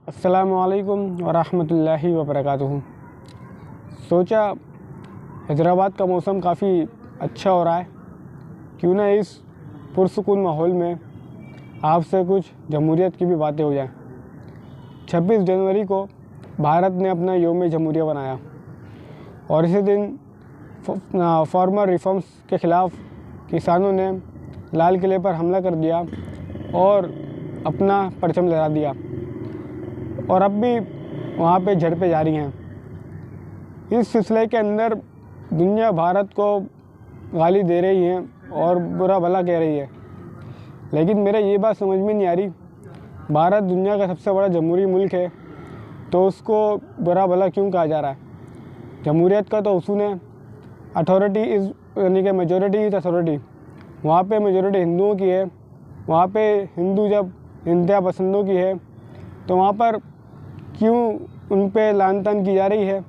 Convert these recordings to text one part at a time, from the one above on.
अस्सलामुअलैकुम वरहमतुल्लाहि वबरकातुहू। सोचा हैदराबाद का मौसम काफ़ी अच्छा हो रहा है, क्यों ना इस पुरसुकून माहौल में आपसे कुछ जमहूरियत की भी बातें हो जाएं। 26 जनवरी को भारत ने अपना यौम जमहूरिया बनाया और इसी दिन फार्मर रिफॉर्म्स के ख़िलाफ़ किसानों ने लाल किले पर हमला कर दिया और अपना परचम लहरा दिया और अब भी वहाँ पे झड़पें जारी हैं। इस सिलसिले के अंदर दुनिया भारत को गाली दे रही है और बुरा भला कह रही है, लेकिन मेरा ये बात समझ में नहीं आ रही, भारत दुनिया का सबसे बड़ा जमहूरी मुल्क है तो उसको बुरा भला क्यों कहा जा रहा है। जमहूरियत का तो उसूल है अथॉरिटी इज़ यानी कि मेजॉरिटी इज़ अथॉरिटी। वहाँ पे मेजॉरिटी हिंदुओं की है, वहाँ पे हिंदू जब इंतहा पसंदों की है तो वहाँ पर क्यों उन पे लान तान की जा रही है,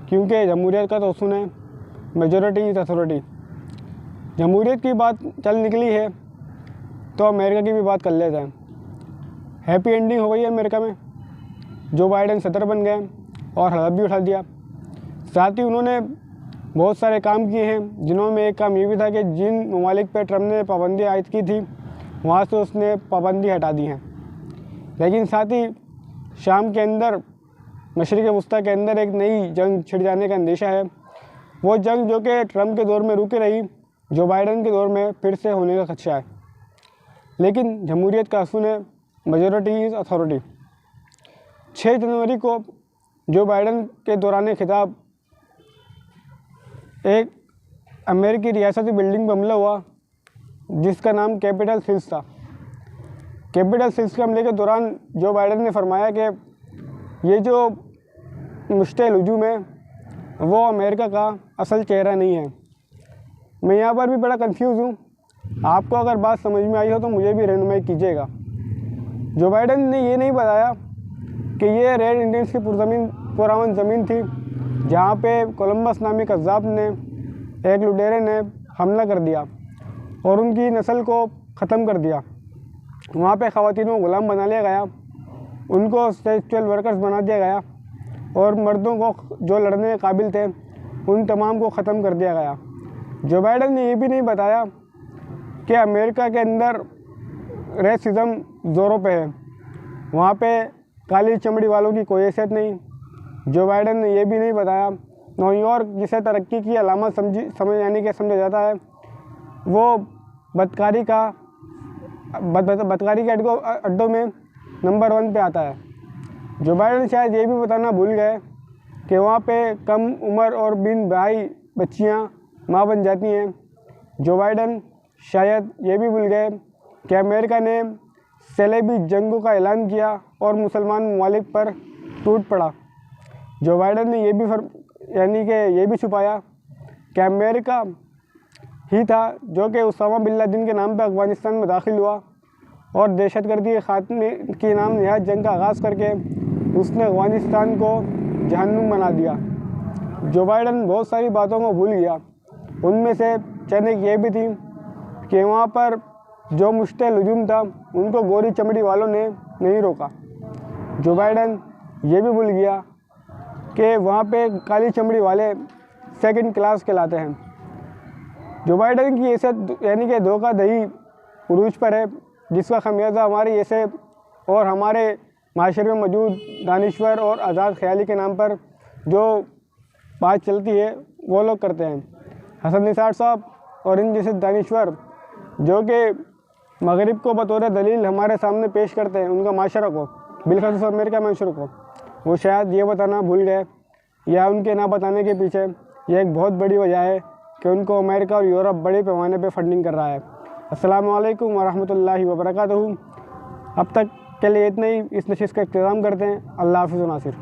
क्योंकि जमहूरियत का तो उसूल है मेजॉरिटी इज़ अथॉरिटी। जमहूरियत की बात चल निकली है तो अमेरिका की भी बात कर लेते हैं। हैप्पी एंडिंग हो गई है अमेरिका में, जो बाइडेन सदर बन गए और हलफ भी उठा दिया। साथ ही उन्होंने बहुत सारे काम किए हैं, जिन्होंने एक काम ये भी था कि जिन ममालिक पर ट्रम्प ने पाबंदी आयद की थी वहाँ से उसने पाबंदी हटा दी है। लेकिन साथ ही शाम के अंदर मशरिक़ वस्ता के अंदर एक नई जंग छिड़ जाने का अंदेशा है। वो जंग जो कि ट्रम्प के दौर में रुकी रही, जो बाइडेन के दौर में फिर से होने का खदशा है। लेकिन जमहूरियत का असूल है मेजॉरिटी इज़ अथॉरिटी। 6 जनवरी को जो बाइडेन के दौरान खिताब एक अमेरिकी रियासती बिल्डिंग पर हमला हुआ जिसका नाम कैपिटल हिल्स था। कैपिटल हिल्स के हमले के दौरान जो बाइडेन ने फरमाया कि ये जो मुश्तिल हुजूम है वो अमेरिका का असल चेहरा नहीं है। मैं यहाँ पर भी बड़ा कंफ्यूज हूँ, आपको अगर बात समझ में आई हो तो मुझे भी रहनुमाई कीजिएगा। जो बाइडेन ने ये नहीं बताया कि ये रेड इंडियंस की पुरावन ज़मीन थी जहाँ पे कोलंबस नामी कज़्ज़ाब ने एक लुटेरे ने हमला कर दिया और उनकी नस्ल को ख़त्म कर दिया। वहाँ पे ख़वातीनों को ग़ुलाम बना लिया गया, उनको सेक्सुअल वर्कर्स बना दिया गया और मर्दों को जो लड़ने के काबिल थे उन तमाम को ख़त्म कर दिया गया। जो बाइडेन ने ये भी नहीं बताया कि अमेरिका के अंदर रेसिज्म ज़ोरों पे है, वहाँ पे काली चमड़ी वालों की कोई हैसियत नहीं। जो बाइडेन ने यह भी नहीं बताया न्यूयॉर्क जिसे तरक्की की अलामत समझा जाता है वो बदकारी के अड्डों में नंबर 1 पे आता है। जो बाइडेन शायद ये भी बताना भूल गए कि वहाँ पे कम उम्र और बिन भाई बच्चियाँ माँ बन जाती हैं। जो बाइडेन शायद ये भी भूल गए कि अमेरिका ने सलेबी जंगों का ऐलान किया और मुसलमान ममालिक पर टूट पड़ा। जो बाइडेन ने ये भी छुपाया कि अमेरिका ही था जो कि उसामा बिन लादेन के नाम पर अफ़गानिस्तान में दाखिल हुआ और दहशतगर्दी के खात्मे की नाम नहायत जंग का आगाज़ करके उसने अफ़गानिस्तान को जहन्नुम बना दिया। जो बाइडेन बहुत सारी बातों को भूल गया, उनमें से चंद एक ये भी थी कि वहाँ पर जो मुश्तिल हुजूम था उनको गोरी चमड़ी वालों ने नहीं रोका। जो बाइडेन ये भी भूल गया कि वहाँ पे काली चमड़ी वाले सेकंड क्लास कहलाते हैं। जो बाइडेन की हैसियत यानी कि धोखाधड़ी उरूज पर है, जिसका खमियाजा हमारी ऐसे और हमारे माशरे में मौजूद दानिश्वर और आज़ाद ख्याली के नाम पर जो बात चलती है वो लोग करते हैं। हसन निसार साहब और इन जैसे दानिश्वर जो कि मगरिब को बतौर दलील हमारे सामने पेश करते हैं उनका माशरा को, बिलखसूस अमेरिका माशरे को, वो शायद ये बताना भूल गए या उनके ना बताने के पीछे यह एक बहुत बड़ी वजह है कि उनको अमेरिका और यूरोप बड़े पैमाने पे फंडिंग कर रहा है। अस्सलामु अलैकुम वरहमतुल्लाहि वबरकातुहू। अब तक के लिए इतना ही, इस नशिस्त का इख्तिताम करते हैं। अल्लाह हाफ़िज़ नासिर।